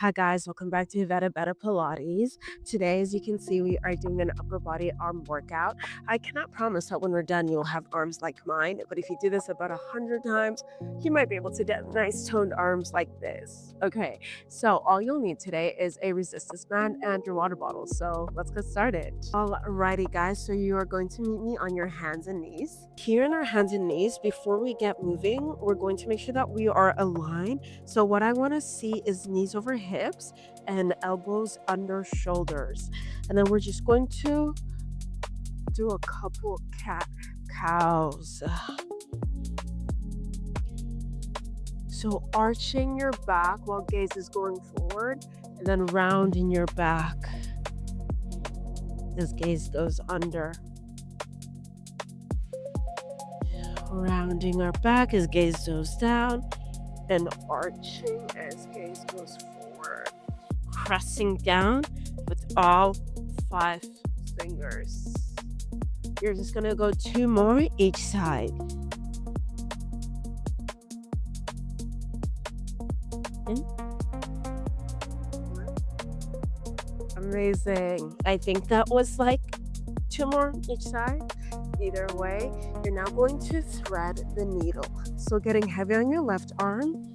Hi guys, welcome back to Better Pilates. Today, as you can see, we are doing an upper body arm workout. I cannot promise that when we're done, you'll have arms like mine, but if you do this about 100 times, you might be able to get nice toned arms like this. Okay, so all you'll need today is a resistance band and your water bottle. So let's get started. Alrighty, guys, so you are going to meet me on your hands and knees. Here in our hands and knees, before we get moving, we're going to make sure that we are aligned. So what I want to see is knees over hips and elbows under shoulders. And then we're just going to do a couple cat cows. So arching your back while gaze is going forward and then rounding your back as gaze goes under. Rounding our back as gaze goes down and arching as gaze goes forward. Pressing down with all 5 fingers. You're just gonna go 2 more each side. Amazing. I think that was like 2 more each side. Either way, you're now going to thread the needle. So getting heavy on your left arm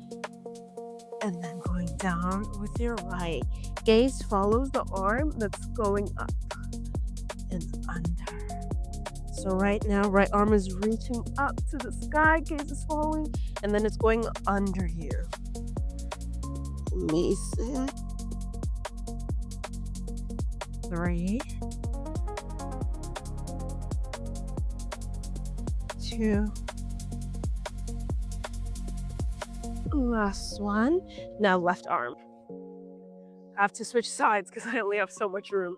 and then going down with your right. Gaze follows the arm that's going up and under. So right now, right arm is reaching up to the sky, gaze is following, and then it's going under you. Amazing. 3, 2, last one. Now left arm. I have to switch sides because I only have so much room.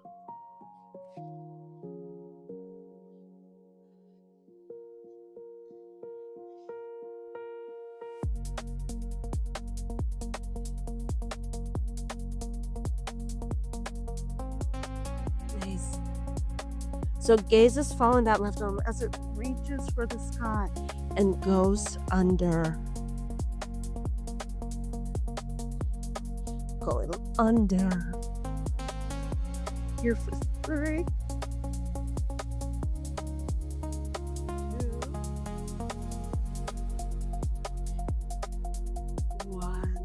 Nice. So gaze is following that left arm as it reaches for the sky and goes under. Going under. Here for 3, 2, 1.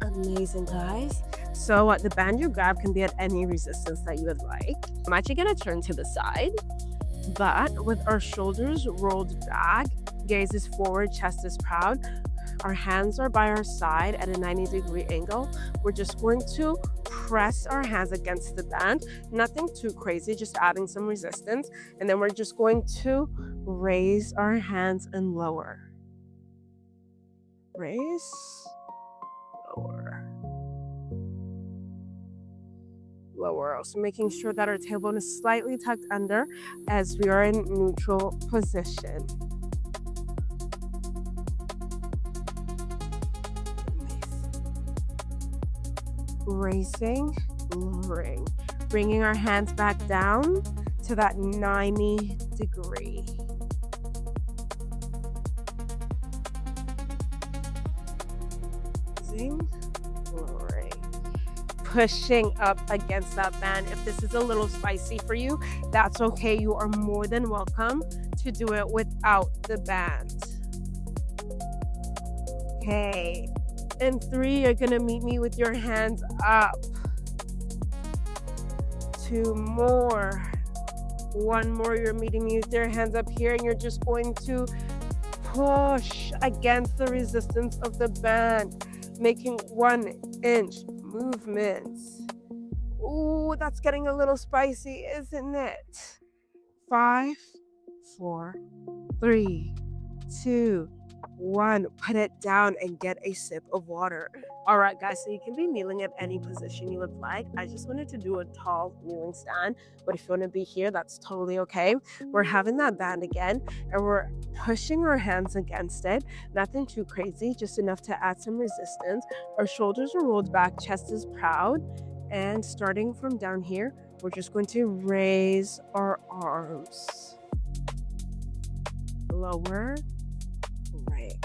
Amazing, guys. So the band you grab can be at any resistance that you would like. I'm actually gonna turn to the side, but with our shoulders rolled back, gaze is forward, chest is proud. Our hands are by our side at a 90-degree angle. We're just going to press our hands against the band. Nothing too crazy, just adding some resistance. And then we're just going to raise our hands and lower. Raise, lower. Lower. Also making sure that our tailbone is slightly tucked under as we are in neutral position. Raising, lowering, bringing our hands back down to that 90 degree. Raising, lowering, pushing up against that band. If this is a little spicy for you, that's okay. You are more than welcome to do it without the band. Okay. And 3, you're gonna meet me with your hands up. 2 more. 1 more, you're meeting me with your hands up here, and you're just going to push against the resistance of the band, making 1-inch movements. Ooh, that's getting a little spicy, isn't it? 5, 4, 3, 2, 1. Put it down and get a sip of water. All right, guys, so you can be kneeling at any position you would like. I just wanted to do a tall kneeling stand, but if you want to be here, that's totally okay. We're having that band again, and we're pushing our hands against it. Nothing too crazy, just enough to add some resistance. Our shoulders are rolled back, chest is proud, and starting from down here, we're just going to raise our arms. Lower, raise.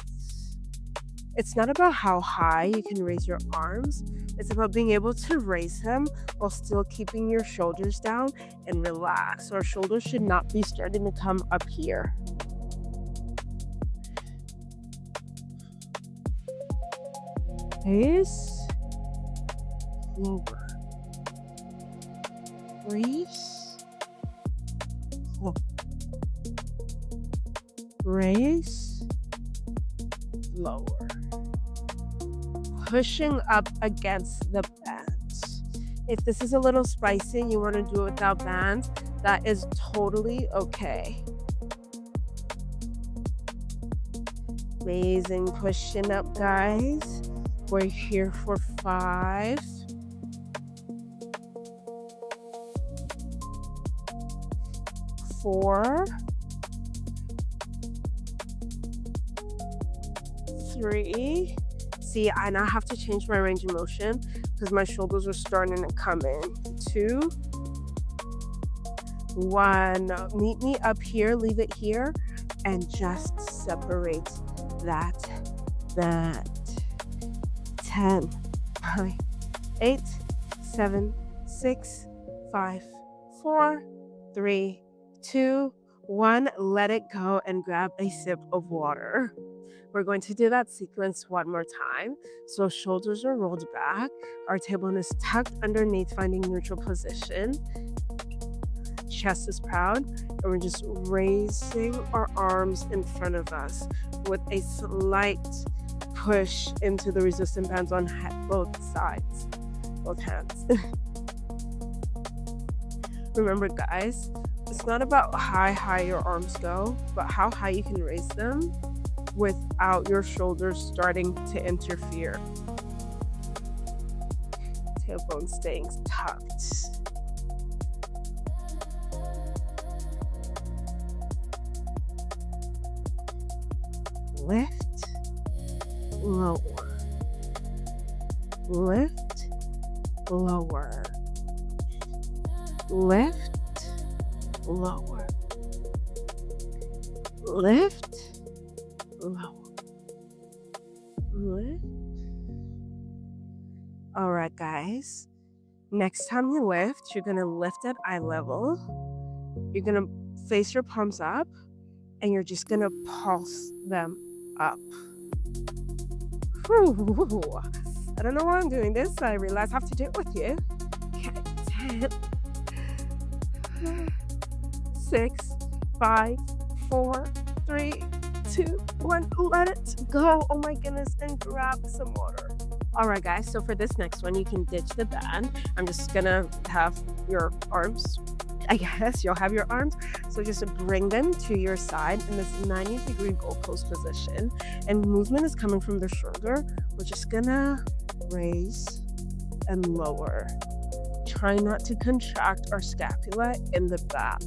It's not about how high you can raise your arms. It's about being able to raise them while still keeping your shoulders down and relax. Our shoulders should not be starting to come up here. Raise, lower, raise, lower, raise, lower. Pushing up against the bands. If this is a little spicy and you want to do it without bands, that is totally okay. Amazing. Pushing up, guys. We're here for 5, 4, 3. See, I now have to change my range of motion because my shoulders are starting to come in. 2, 1. Meet me up here, leave it here, and just separate that. 10, 9, 8, 7, 6, 5, 4, 3, 2, 1. Let it go and grab a sip of water. We're going to do that sequence one more time. So shoulders are rolled back. Our tailbone is tucked underneath, finding neutral position. Chest is proud. And we're just raising our arms in front of us with a slight push into the resistant bands on both sides, both hands. Remember, guys, it's not about how high your arms go, but how high you can raise them without your shoulders starting to interfere. Tailbone staying tucked. Lift, lower. Lift, lower. Lift, lower. Lift, lower. Lift. All right, guys. Next time you lift, you're going to lift at eye level. You're going to face your palms up, and you're just going to pulse them up. Whew. I don't know why I'm doing this. I realize I have to do it with you. Okay, 10, 6, 5, 4, 3, 2, 1. Let it go. Oh my goodness. And grab some water. All right, guys. So for this next one, you can ditch the band. I'm just going to have your arms. I guess you'll have your arms. So just bring them to your side in this 90-degree goalpost position. And movement is coming from the shoulder. We're just gonna raise and lower. Try not to contract our scapula in the back.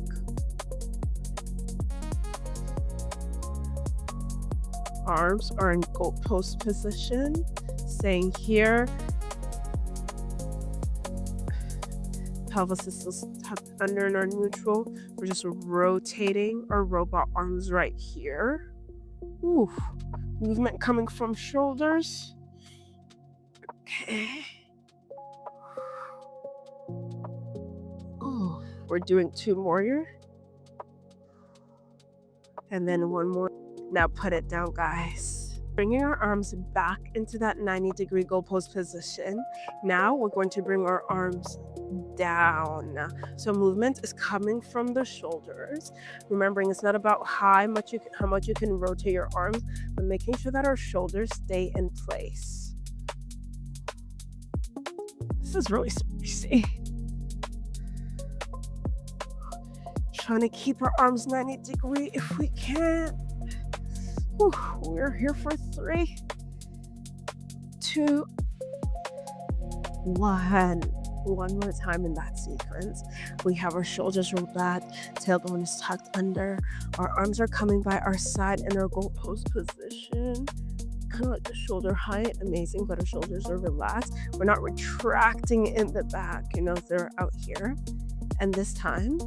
Arms are in goalpost position. Staying here. Pelvis is still tucked under in our neutral. We're just rotating our robot arms right here. Ooh, movement coming from shoulders. Okay. Oh, we're doing 2 more here. And then 1 more. Now put it down, guys. Bringing our arms back into that 90-degree goalpost position. Now we're going to bring our arms down. So movement is coming from the shoulders. Remembering it's not about how much you can rotate your arms, but making sure that our shoulders stay in place. This is really spicy. Trying to keep our arms 90 degree if we can. Whew, we're here for 3, 2, 1. One more time in that sequence. We have our shoulders rolled back, tailbone is tucked under, our arms are coming by our side in our goalpost position. Kind of like the shoulder height, amazing, but our shoulders are relaxed. We're not retracting in the back, they're out here. And this time,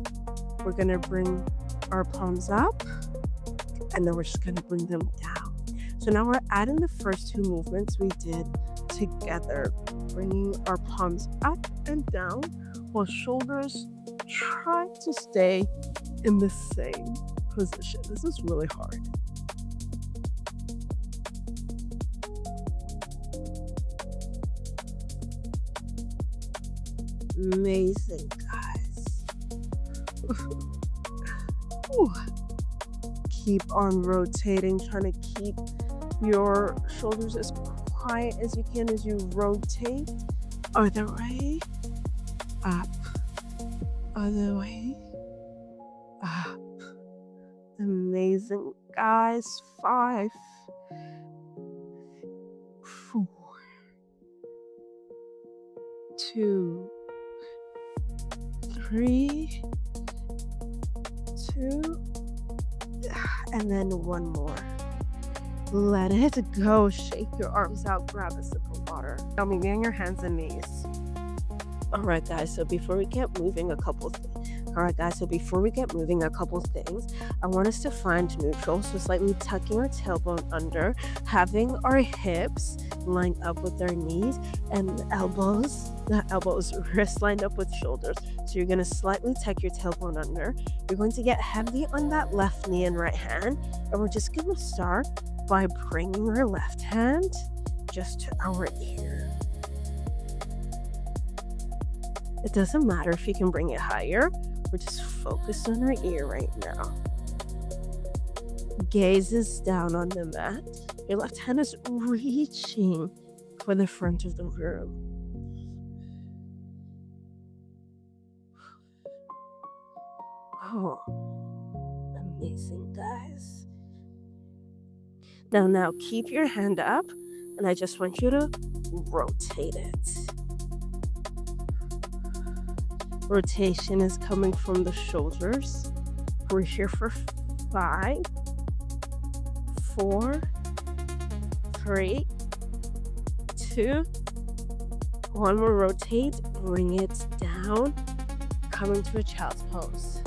we're gonna bring our palms up, and then we're just gonna bring them down. So now we're adding the first two movements we did together, bringing our palms up and down while shoulders try to stay in the same position. This is really hard. Amazing, guys. Ooh. Keep on rotating, trying to keep your shoulders as quiet as you can as you rotate. Other way, up. Other way, up. Amazing, guys. 5, 4, 2, 3, 2, and then one more. Let it go. Shake your arms out. Grab a sip of water. Now meet me on your hands and knees. All right, guys. So before we get moving, a couple things. I want us to find neutral. So slightly tucking our tailbone under, having our hips lined up with our knees, and wrists lined up with shoulders. So you're going to slightly tuck your tailbone under. You're going to get heavy on that left knee and right hand. And we're just going to start by bringing our left hand just to our ear. It doesn't matter if you can bring it higher. We're just focused on our ear right now. Gaze is down on the mat. Your left hand is reaching for the front of the room. Oh, amazing, guys. Now keep your hand up, and I just want you to rotate it. Rotation is coming from the shoulders. We're here for 5, 4, 3, 2, one more rotate, bring it down, coming to a child's pose.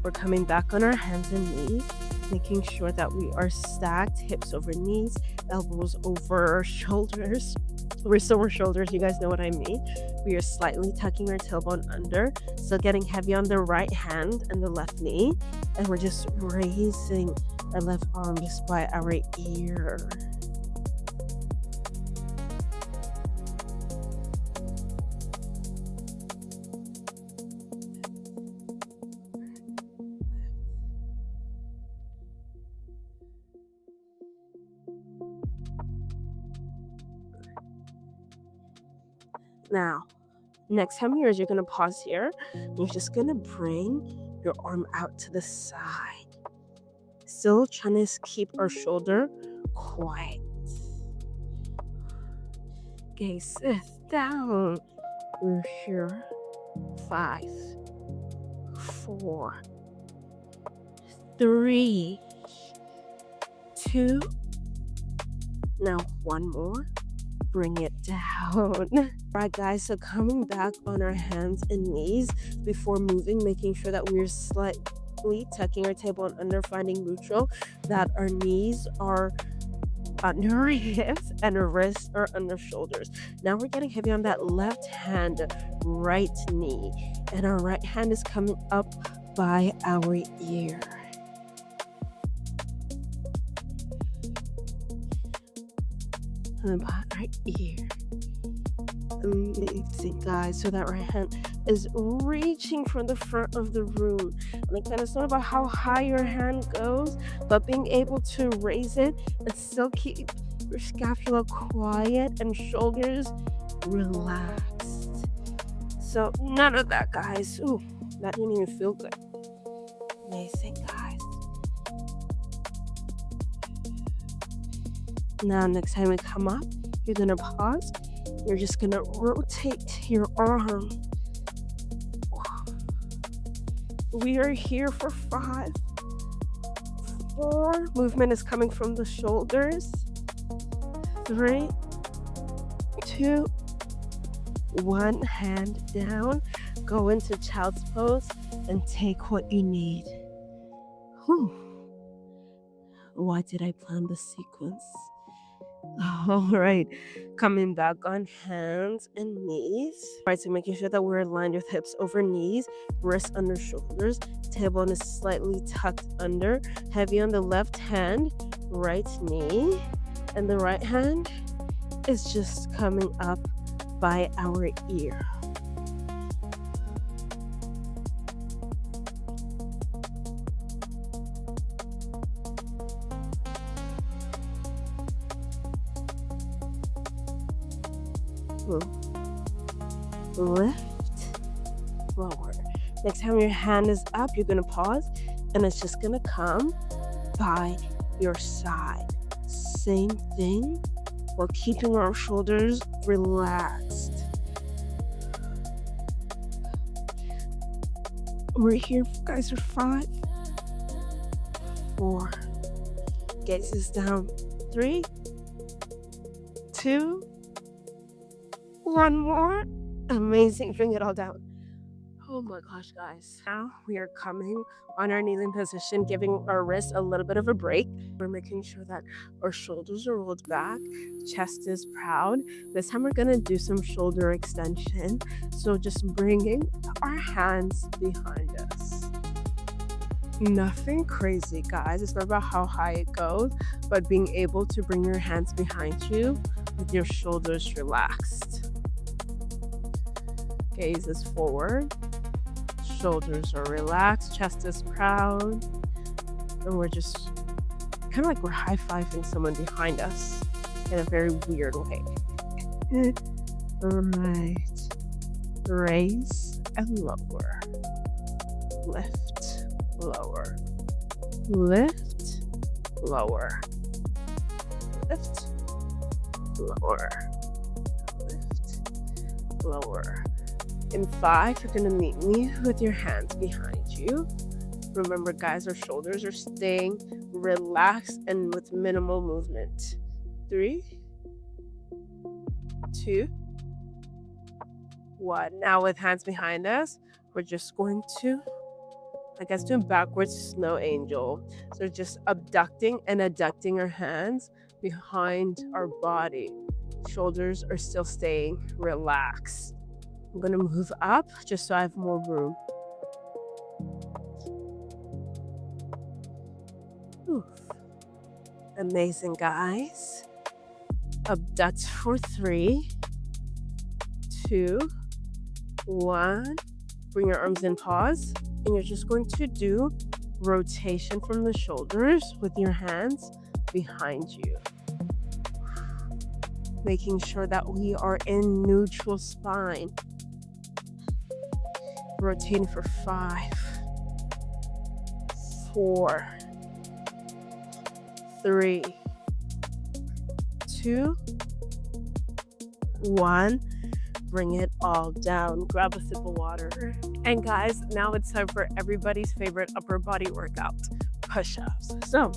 We're coming back on our hands and knees, making sure that we are stacked, hips over knees, elbows over shoulders. Wrists over shoulders, you guys know what I mean. We are slightly tucking our tailbone under, still getting heavy on the right hand and the left knee, and we're just raising our left arm just by our ear. Now, next time you're going to pause here. You're just going to bring your arm out to the side. Still trying to keep our shoulder quiet. Gaze down. We're here. 5, 4, 3, 2. Now one more. Bring it down. Right, guys, so coming back on our hands and knees before moving, making sure that we're slightly tucking our tailbone under, finding neutral, that our knees are under our hips and our wrists are under shoulders. Now we're getting heavy on that left hand, right knee, and our right hand is coming up by our ear. And by our ear. Amazing, guys. So that right hand is reaching from the front of the room. And again, it's not about how high your hand goes, but being able to raise it and still keep your scapula quiet and shoulders relaxed. So none of that, guys. Ooh, that didn't even feel good. Amazing, guys. Now, next time we come up, you're gonna pause. You're just gonna rotate your arm. We are here for 5, 4. Movement is coming from the shoulders. 3, 2, 1. Hand down. Go into child's pose and take what you need. Whew. Why did I plan this sequence? All right, coming back on hands and knees. All right, so making sure that we're aligned with hips over knees, wrists under shoulders, tailbone is slightly tucked under, heavy on the left hand, right knee, and the right hand is just coming up by our ear. Lift, lower. Next time your hand is up, you're gonna pause and it's just gonna come by your side. Same thing while keeping our shoulders relaxed. We're here, guys, for 5, 4, gazes down, 3, 2, 1 more. Amazing. Bring it all down. Oh my gosh, guys. Now we are coming on our kneeling position, giving our wrists a little bit of a break. We're making sure that our shoulders are rolled back, chest is proud. This time we're gonna do some shoulder extension. So just bringing our hands behind us. Nothing crazy, guys. It's not about how high it goes, but being able to bring your hands behind you with your shoulders relaxed. Gaze is forward, shoulders are relaxed, chest is proud, and we're just kind of like we're high-fiving someone behind us in a very weird way. Right. Raise and lower. Lift, lower. Lift, lower. Lift, lower. Lift, lower. In 5, you're gonna meet me with your hands behind you. Remember, guys, our shoulders are staying relaxed and with minimal movement. 3, 2, 1. Now with hands behind us, we're just going to, do backwards snow angel. So just abducting and adducting our hands behind our body. Shoulders are still staying relaxed. I'm gonna move up just so I have more room. Oof. Amazing, guys. Abduct for 3, 2, 1. Bring your arms in, pause. And you're just going to do rotation from the shoulders with your hands behind you. Making sure that we are in neutral spine. Rotating for 5, 4, 3, 2, 1. Bring it all down. Grab a sip of water. And guys, now it's time for everybody's favorite upper body workout, push-ups. So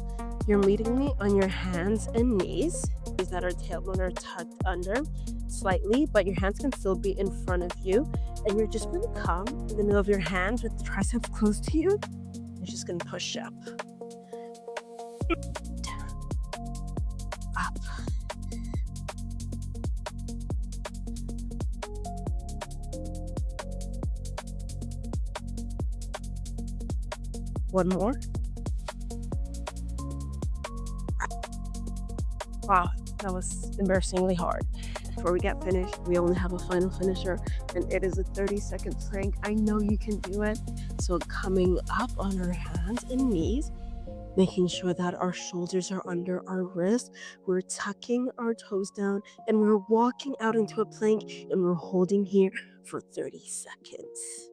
you're meeting me on your hands and knees. That our tailbone are tucked under slightly, but your hands can still be in front of you. And you're just gonna come in the middle of your hands with the triceps close to you. You're just gonna push up. Up. One more. Wow, that was embarrassingly hard. Before we get finished, we only have a final finisher, and it is a 30-second plank. I know you can do it. So coming up on our hands and knees, making sure that our shoulders are under our wrists, we're tucking our toes down, and we're walking out into a plank, and we're holding here for 30 seconds.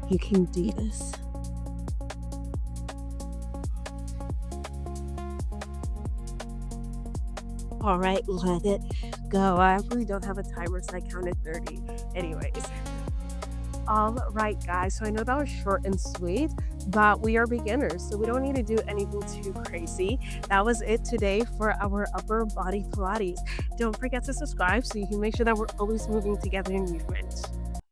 You can do this. All right, let it go. I really don't have a timer, so I counted 30. Anyways. All right, guys. So I know that was short and sweet, but we are beginners, so we don't need to do anything too crazy. That was it today for our upper body Pilates. Don't forget to subscribe so you can make sure that we're always moving together in movement.